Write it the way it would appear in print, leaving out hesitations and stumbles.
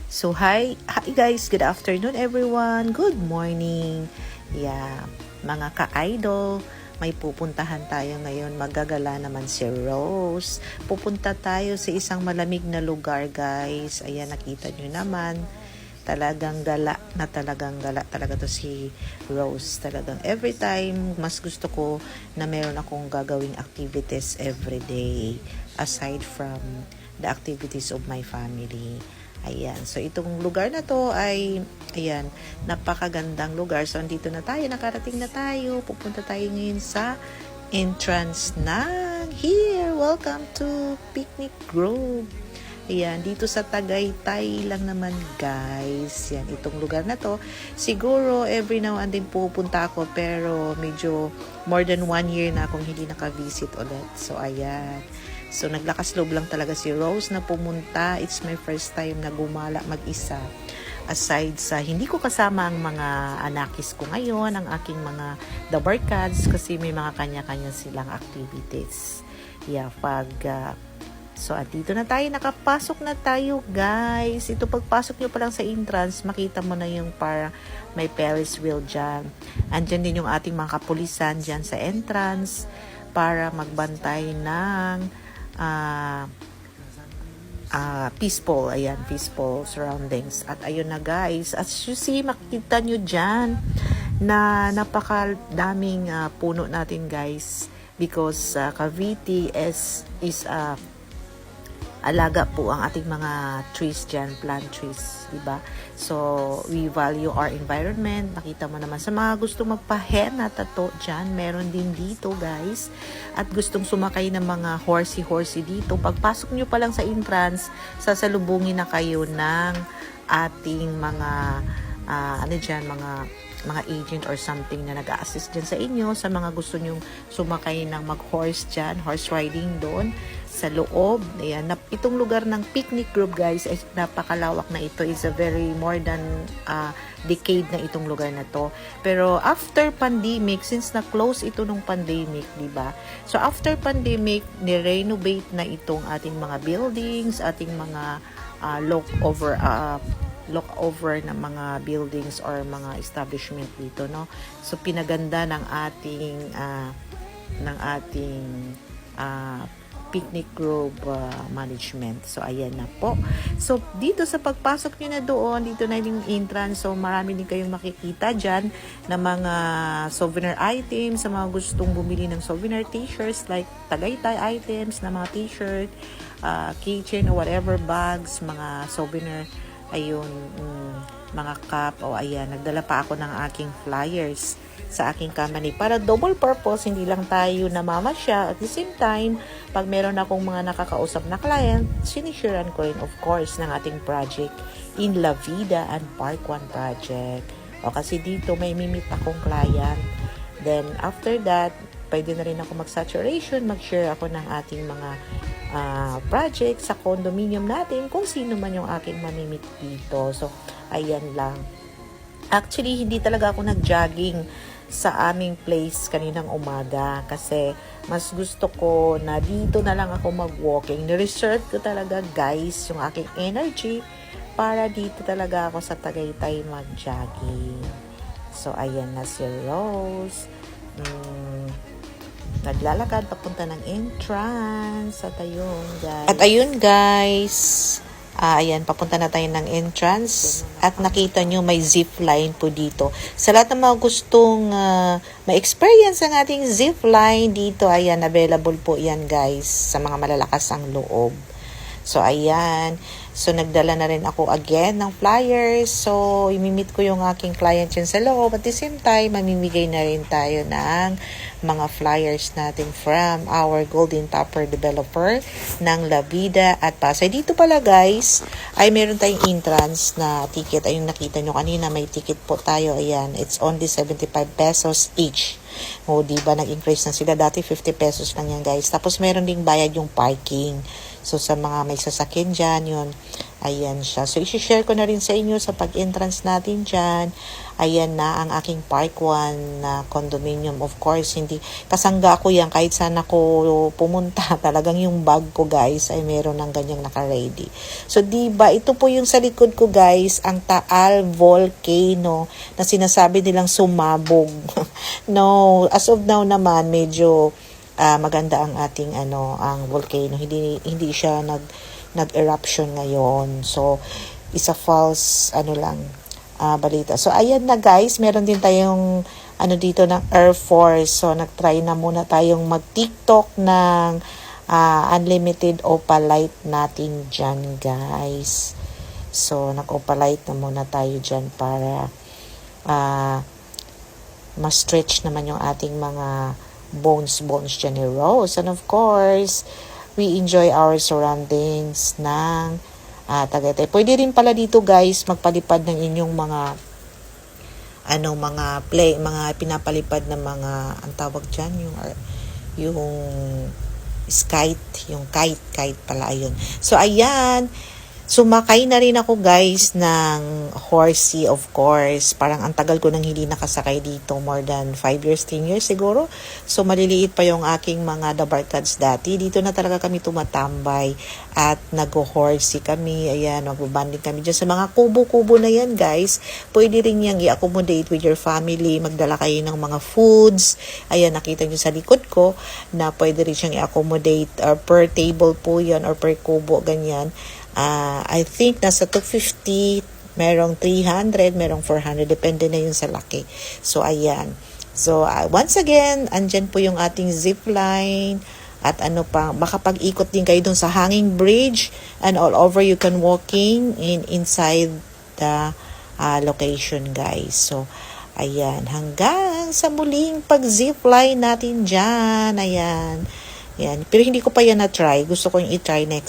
So, hi guys, good afternoon everyone, good morning. Yeah, mga ka-idol, may pupuntahan tayo ngayon, magagala naman si Rose. Pupunta tayo sa isang malamig na lugar guys. Ayan, nakita nyo naman. Talagang gala talaga to si Rose. Talagang every time, mas gusto ko na meron akong gagawing activities every day aside from the activities of my family. Ayan. So, itong lugar na to ay, ayan, napakagandang lugar. So, andito na tayo. Nakarating na tayo. Pupunta tayo ngayon sa entrance ng here. Welcome to Picnic Grove. Ayan, dito sa Tagaytay lang naman guys. Yan, itong lugar na to. Siguro, every now and then pupunta ako. Pero, medyo more than 1 year na akong hindi naka-visit ulit. So, ayan. So, naglakas loob lang talaga si Rose na pumunta. It's my first time na gumala mag-isa. Aside sa, hindi ko kasama ang mga anakis ko ngayon, ang aking mga the barkads, kasi may mga kanya-kanya silang activities. Yeah, so, dito na tayo, nakapasok na tayo, guys. Ito, pagpasok nyo pa lang sa entrance, makita mo na yung parang may Ferris wheel dyan. Andyan din yung ating mga kapulisan dyan sa entrance para magbantay ng peaceful, ayan, peaceful surroundings. At ayun na guys, as you see, makita nyo dyan na napakadaming puno natin guys, because Cavite is alaga po ang ating mga trees dyan, plant trees, diba? So, we value our environment. Nakita mo naman sa mga gustong magpa-henna tattoo dyan, meron din dito guys. At gustong sumakay ng mga horsey dito, pagpasok nyo pa lang sa entrance, sasalubungin na kayo ng ating mga mga agent or something na nag-a-assist dyan sa inyo, sa mga gusto nyong sumakay ng mag-horse dyan, horse riding doon sa loob. Ayan, itong lugar ng Picnic Grove guys, ay napakalawak na ito. Is a very more than decade na itong lugar na to. Pero after pandemic, since na-close ito nung pandemic, diba? So after pandemic, ni-renovate na itong ating mga buildings, ating mga look over ng mga buildings or mga establishment dito, no? So pinaganda ng ating Picnic Grove management. So ayan na po. So dito sa pagpasok niyo na doon, dito na yung entrance. So marami din kayong makikita diyan na mga souvenir items, sa mga gustong bumili ng souvenir t-shirts like Tagaytay items na mga t-shirt, keychain or whatever, bags, mga souvenir. Ayun, mga cup, ayan, nagdala pa ako ng aking flyers sa aking company para double purpose, hindi lang tayo namamasya, at the same time, pag meron akong mga nakakausap na client, sinisharean ko rin of course ng ating project in La Vida and Park 1 project. Kasi dito may mimit akong client, then after that, pwede na rin ako mag-saturation, mag-share ako ng ating mga project sa condominium natin, kung sino man yung aking mamimit dito. So, ayan lang. Actually, hindi talaga ako nag-jogging sa aming place kaninang umaga kasi mas gusto ko na dito na lang ako mag-walking. Ni-reserve ko talaga guys yung aking energy para dito talaga ako sa Tagaytay mag-jogging. So, ayan na si Rose. Naglalakad papunta ng entrance. At ayun guys, ayan, papunta na tayo ng entrance. At nakita nyo may zip line po dito. Sa lahat ng mga gustong ma-experience ang ating zip line dito, ayan, available po yan guys sa mga malalakas ang loob. So ayan, so nagdala na rin ako again ng flyers. So imimit ko yung aking client yan sa loob. At the same time, mamimigay na rin tayo ng mga flyers natin from our Golden Topper developer ng La Vida at Pasay. Dito pala guys, ay meron tayong entrance na ticket. Ayun, nakita nyo kanina, may ticket po tayo. Ayan, it's only 75 pesos each. O, diba, nag-increase na sila. Dati 50 pesos lang yan guys. Tapos meron ding bayad yung parking. So, sa mga may sasakyan dyan, yun, Ayan siya. So, isi-share ko na rin sa inyo sa pag-entrance natin dyan. Ayan na ang aking Park 1 na condominium. Of course, hindi kasangga ko yan kahit saan ako pumunta. Talagang yung bag ko, guys, ay meron ng ganyang naka-ready. So, diba, ito po yung sa likod ko, guys, ang Taal Volcano na sinasabi nilang sumabog. No, as of now naman, medyo maganda ang ating ang volcano. Hindi siya nag-eruption ngayon. So, isa false balita. So, ayan na guys, meron din tayong dito ng Air Force. So, nag-try na muna tayong mag-TikTok ng unlimited opalite natin dyan, guys. So, nag-opalite na muna tayo dyan para ma-stretch naman yung ating mga bones dyan ni Rose. And of course, we enjoy our surroundings ng Tagaytay. Pwede rin pala dito guys magpalipad ng inyong mga mga pinapalipad na mga ang tawag diyan yung kite pala ayun. So ayan, sumakay na rin ako guys ng horsey, of course. Parang ang tagal ko nang hindi nakasakay dito. More than 5 years, 10 years siguro. So maliliit pa yung aking mga dabarkads dati. Dito na talaga kami tumatambay at nag-horsey kami. Ayan, magbabanding kami dyan sa mga kubo-kubo na yan guys. Pwede rin yung i-accommodate with your family. Magdala kayo ng mga foods. Ayan, nakita nyo sa likod ko na pwede rin siyang i-accommodate per table po yan or per kubo, ganyan. I think nasa 250, merong 300, merong 400, depende na yun sa laki. So, ayan. So, once again, andyan po yung ating zip line. At baka pag-ikot din kayo dun sa hanging bridge. And all over you can walking inside the location, guys. So, ayan. Hanggang sa muling pag-zip line natin dyan. Ayan. Ayan. Pero hindi ko pa yan na-try. Gusto ko yung i-try next.